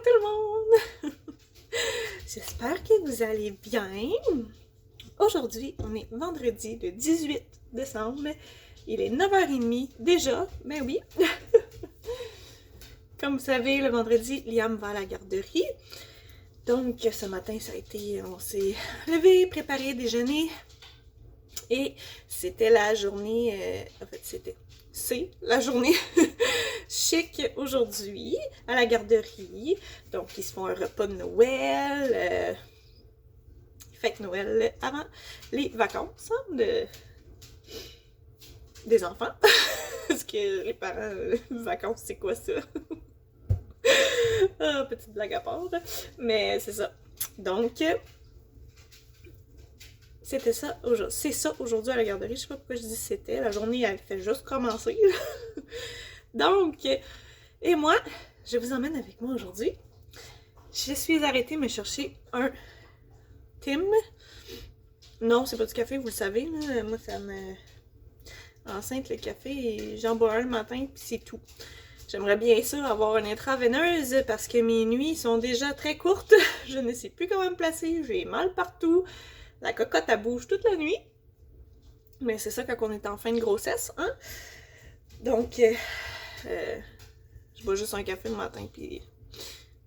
tout le monde! J'espère que vous allez bien. Aujourd'hui, on est vendredi le 18 décembre. Il est 9h30 déjà, ben oui. Comme vous savez, le vendredi, Liam va à la garderie. Donc, ce matin, ça a été, on s'est levé, préparé, déjeuner. Et c'était la journée, c'est la journée chic aujourd'hui à la garderie. Donc, ils se font un repas de Noël, fête Noël avant les vacances des enfants. Parce que les parents, vacances, c'est quoi ça? Ah, petite blague à part. Mais c'est ça. Donc, c'était ça aujourd'hui. C'est ça aujourd'hui à la garderie. Je sais pas pourquoi je dis c'était. La journée, elle fait juste commencer. Donc, et moi, je vous emmène avec moi aujourd'hui. Je suis arrêtée me chercher un Tim. Non, c'est pas du café, vous le savez. Là. Moi, ça me enceinte le café et j'en bois un le matin, puis c'est tout. J'aimerais bien ça avoir une intraveineuse parce que mes nuits sont déjà très courtes. Je ne sais plus comment me placer. J'ai mal partout. La cocotte, elle bouge toute la nuit. Mais c'est ça quand on est en fin de grossesse, hein? Donc, je bois juste un café le matin, puis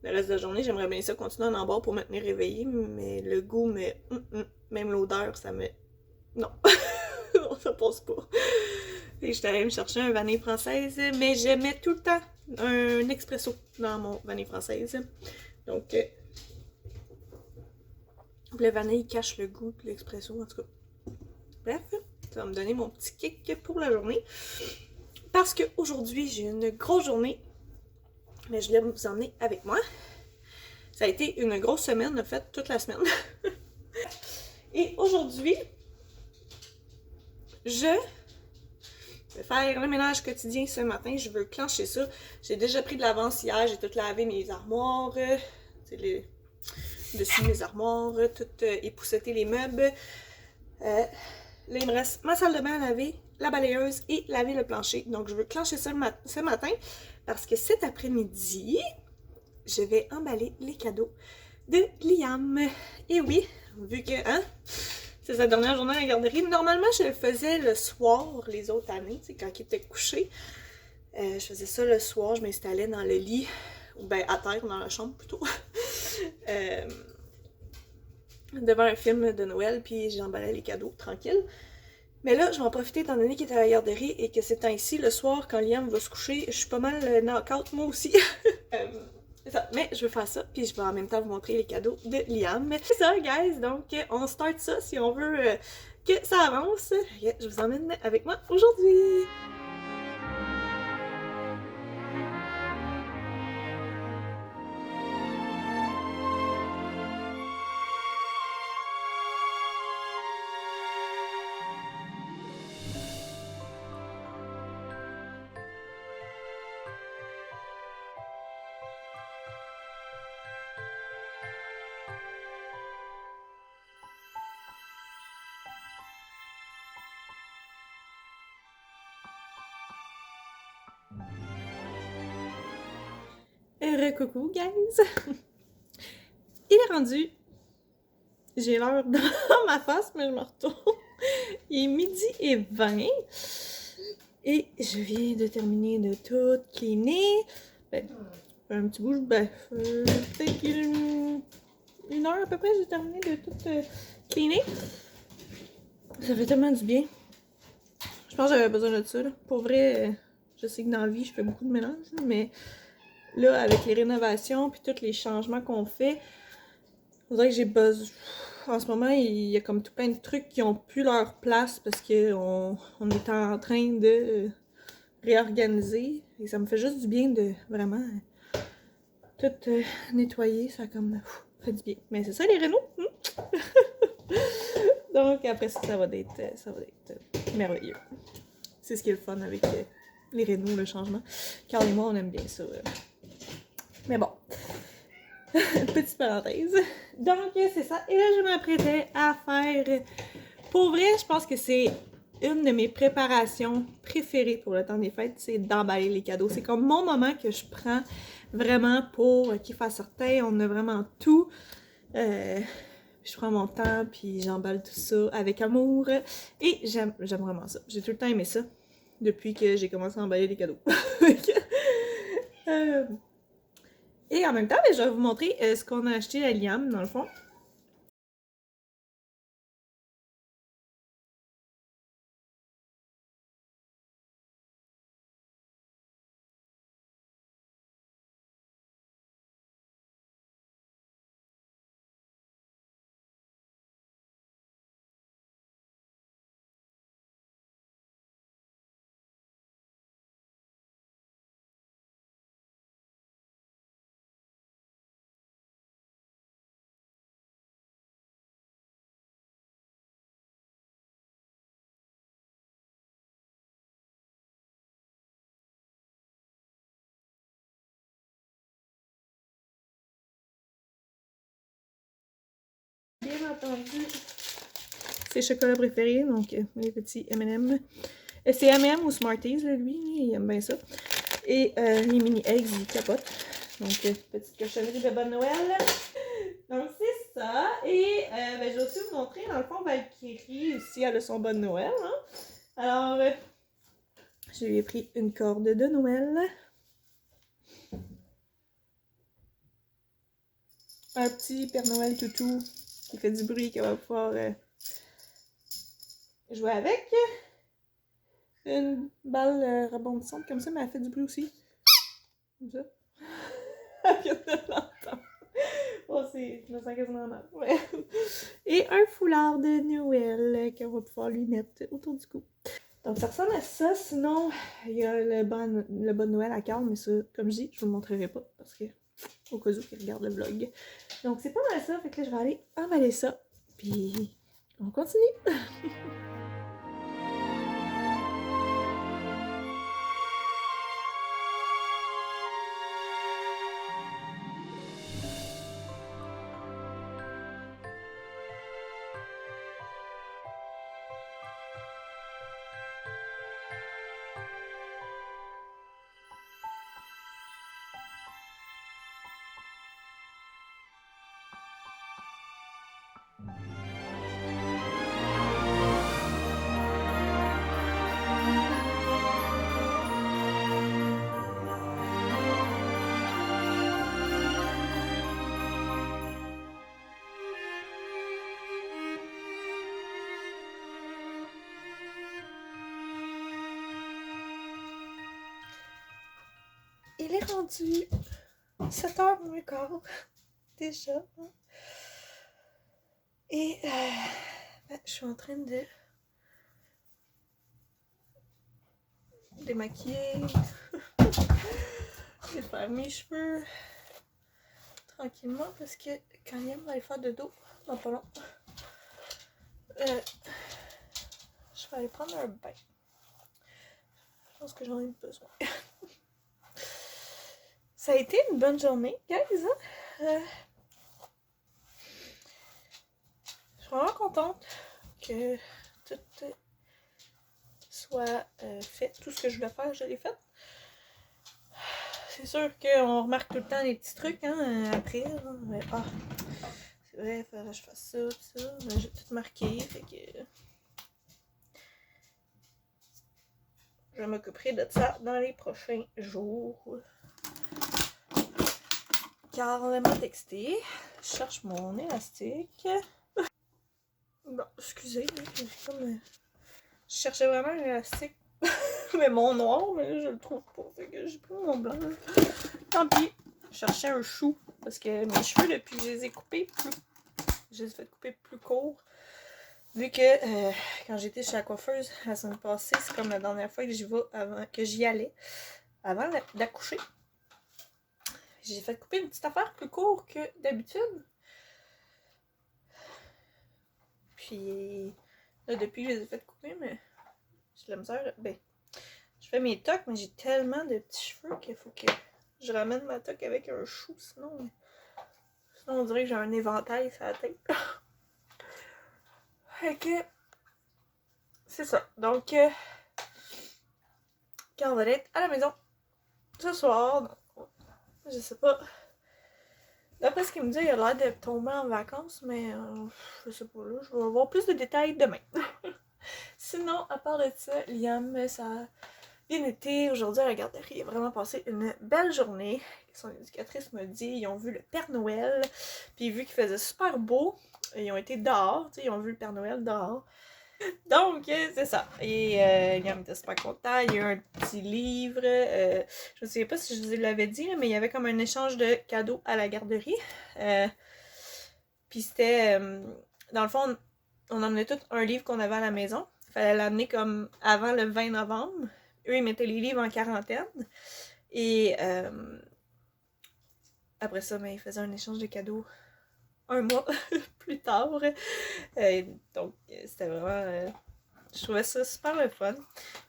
le reste de la journée, j'aimerais bien ça continuer à en boire pour me tenir réveillée, mais le goût, même l'odeur, ça me... Non, non, ça passe pas. Et je suis allée me chercher un vanille française, mais je mets tout le temps un expresso dans mon vanille française. Donc, le vanille cache le goût de l'expresso, en tout cas. Bref, ça va me donner mon petit kick pour la journée. Parce qu'aujourd'hui, j'ai une grosse journée, mais je voulais vous emmener avec moi. Ça a été une grosse semaine, en fait, toute la semaine. Et aujourd'hui, je vais faire le ménage quotidien ce matin. Je veux clencher ça. J'ai déjà pris de l'avance hier. J'ai tout lavé mes armoires, dessus mes armoires, tout épousseté les meubles. Là, il me reste ma salle de bain à laver, la balayeuse et laver le plancher. Donc, je veux clencher ça ce matin parce que cet après-midi, je vais emballer les cadeaux de Liam. Et oui, vu que, c'est sa dernière journée à la garderie. Normalement, je le faisais le soir les autres années, quand il était couché. Je faisais ça le soir, je m'installais dans le lit, ou bien à terre, dans la chambre plutôt, devant un film de Noël, puis j'emballais les cadeaux, tranquille. Mais là, je vais en profiter étant donné qu'il est à la garderie et que c'est temps-ci, le soir, quand Liam va se coucher, je suis pas mal knock-out moi aussi. C'est ça, mais je veux faire ça, puis je vais en même temps vous montrer les cadeaux de Liam. C'est ça, guys, donc on start ça si on veut que ça avance. Je vous emmène avec moi aujourd'hui. Coucou, guys! Il est rendu. J'ai l'heure dans ma face, mais je me retourne. Il est 12h20. Et je viens de terminer de tout cleaner. Ben, un petit bout, peut-être une heure à peu près, j'ai terminé de tout cleaner. Ça fait tellement du bien. Je pense que j'avais besoin de ça. Là. Pour vrai, je sais que dans la vie, je fais beaucoup de ménage, mais là, avec les rénovations puis tous les changements qu'on fait, on dirait que j'ai besoin. En ce moment, il y a comme tout plein de trucs qui ont plus leur place parce qu'on est en train de réorganiser. Et ça me fait juste du bien de vraiment tout nettoyer. Ça comme fait du bien. Mais c'est ça les rénaux. Donc après ça va être merveilleux. C'est ce qui est le fun avec les rénaux, le changement. Carl et moi, on aime bien ça. Mais bon, petite parenthèse. Donc, c'est ça. Et là, je m'apprêtais à faire... Pour vrai, je pense que c'est une de mes préparations préférées pour le temps des fêtes, c'est d'emballer les cadeaux. C'est comme mon moment que je prends vraiment pour qu'il fasse certain, on a vraiment tout. Je prends mon temps, puis j'emballe tout ça avec amour. Et j'aime vraiment ça. J'ai tout le temps aimé ça depuis que j'ai commencé à emballer les cadeaux. Et en même temps, je vais vous montrer ce qu'on a acheté à Liam, dans le fond. Bien entendu, ses chocolats préférés, donc les petits M&M. C'est M&M ou Smarties, là, lui, il aime bien ça. Et les mini eggs, il capote. Donc, petite cochonnerie de bonne Noël. Donc, c'est ça. Et je vais aussi vous montrer, dans le fond, Valkyrie, aussi, elle a son bonne Noël. Hein? Alors, je lui ai pris une corde de Noël. Un petit Père Noël toutou qui fait du bruit, qu'elle va pouvoir jouer avec. Une balle rebondissante comme ça, mais elle fait du bruit aussi. Comme ça. Elle vient de l'entendre. Oh, je me sens quasiment mal. Ouais. Et un foulard de Noël qu'on va pouvoir lui mettre autour du cou. Donc ça ressemble à ça. Sinon, il y a le bon Noël à Carl, mais ça, comme je dis, je vous le montrerai pas parce que au cas où il regarde le vlog. Donc c'est pas mal ça. Fait que là, je vais aller emballer ça. Puis on continue. Il est rendu 7h moins quart déjà. Hein? Et je suis en train de démaquiller, de faire mes cheveux tranquillement parce que quand Liam va aller faire de dos, dans pas long, je vais aller prendre un bain. Je pense que j'en ai besoin. Ça a été une bonne journée, guys. Hein? Je suis vraiment contente que tout soit fait. Tout ce que je voulais faire, je l'ai fait. C'est sûr qu'on remarque tout le temps les petits trucs hein, après. Hein, mais, c'est vrai, il faudrait que je fasse ça, ça. Mais j'ai tout marqué, fait que je m'occuperai de ça dans les prochains jours. Carl m'a texté. Je cherche mon élastique. Bon, excusez, j'ai comme... Je cherchais vraiment un élastique. Mais mon noir, mais là, je le trouve pas. Fait que j'ai pris mon blanc. Tant pis. Je cherchais un chou. Parce que mes cheveux, depuis que je les ai coupés je les ai fait couper plus court. Vu que quand j'étais chez la coiffeuse la semaine passée, c'est comme la dernière fois que j'y allais. Avant d'accoucher. J'ai fait couper une petite affaire plus court que d'habitude. Puis là, depuis que je les ai fait couper, mais j'ai de la misère. Ben, je fais mes tocs, mais j'ai tellement de petits cheveux qu'il faut que je ramène ma toque avec un chou. Sinon on dirait que j'ai un éventail sur la tête. Fait que c'est ça. Donc, Carl va être à la maison ce soir. Donc, je sais pas. D'après ce qu'il me dit, il a l'air de tomber en vacances, mais je sais pas, là, je vais avoir plus de détails demain. Sinon, à part de ça, Liam, ça a bien été. Aujourd'hui, à la garderie, il a vraiment passé une belle journée. Son éducatrice m'a dit, ils ont vu le Père Noël, puis vu qu'il faisait super beau, ils ont été dehors, tu sais, ils ont vu le Père Noël dehors. Donc, c'est ça. Et Liam était super content. Il y a eu un petit livre. Je ne sais pas si je vous l'avais dit, mais il y avait comme un échange de cadeaux à la garderie. Puis c'était... dans le fond, on emmenait tout un livre qu'on avait à la maison. Il fallait l'amener comme avant le 20 novembre. Eux, ils mettaient les livres en quarantaine. Et après ça, ben, ils faisaient un échange de cadeaux un mois plus tard. Donc, c'était vraiment... je trouvais ça super le fun.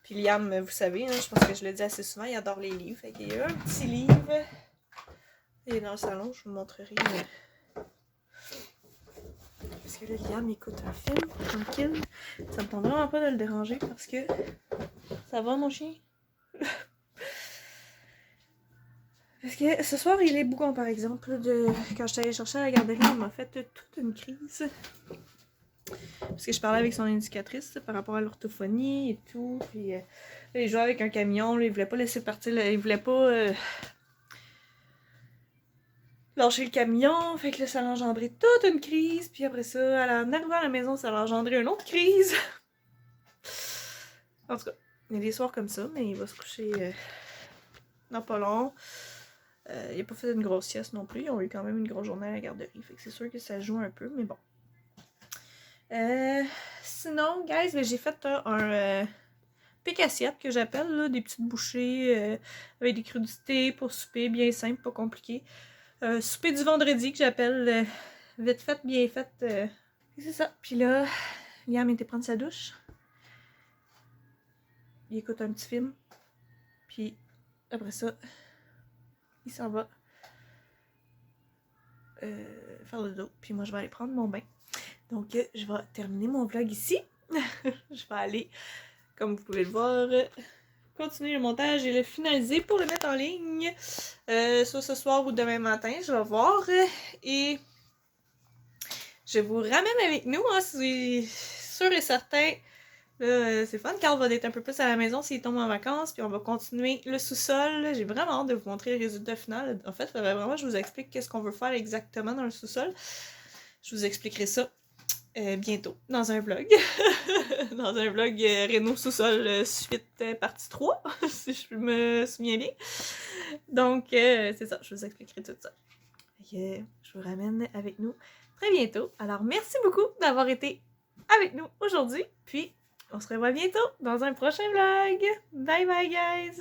Puis Liam, vous savez, hein, je pense que je le dis assez souvent, il adore les livres. Fait qu'il y a un petit livre. Il est dans le salon, je vous le montrerai. Parce que là, Liam écoute un film, tranquille. Ça me tente vraiment pas de le déranger parce que... Ça va, mon chien? Parce que ce soir, il est bougon, par exemple. Quand je suis allée chercher à la garderie, il m'a fait toute une crise. Parce que je parlais avec son éducatrice par rapport à l'orthophonie et tout. Puis il jouait avec un camion, là, il voulait pas laisser partir, là, il voulait pas lâcher le camion. Fait que là, ça a engendré toute une crise. Puis après ça, en arrivant à la maison, ça a engendré une autre crise. En tout cas, il y a des soirs comme ça, mais il va se coucher dans pas long. Il a pas fait une grosse sieste non plus. Ils ont eu quand même une grosse journée à la garderie. Fait que c'est sûr que ça joue un peu, mais bon. Sinon, guys, j'ai fait un pic-assiette que j'appelle, là, des petites bouchées avec des crudités pour souper, bien simple, pas compliqué. Souper du vendredi que j'appelle vite fait, bien fait. C'est ça. Puis là, Liam était prendre sa douche. Il écoute un petit film. Puis après ça, il s'en va faire le dos. Puis moi, je vais aller prendre mon bain. Donc, je vais terminer mon vlog ici. Je vais aller, comme vous pouvez le voir, continuer le montage et le finaliser pour le mettre en ligne. Soit ce soir ou demain matin, je vais voir. Et je vous ramène avec nous, hein, c'est sûr et certain. C'est fun. Carl va être un peu plus à la maison s'il tombe en vacances. Puis on va continuer le sous-sol. J'ai vraiment hâte de vous montrer le résultat final. En fait, vraiment, je vous explique qu'est-ce qu'on veut faire exactement dans le sous-sol. Je vous expliquerai ça bientôt dans un vlog. Dans un vlog Réno sous-sol suite partie 3, si je me souviens bien. Donc, c'est ça, je vous expliquerai tout ça. Je vous ramène avec nous très bientôt. Alors, merci beaucoup d'avoir été avec nous aujourd'hui. Puis, on se revoit bientôt dans un prochain vlog. Bye bye, guys!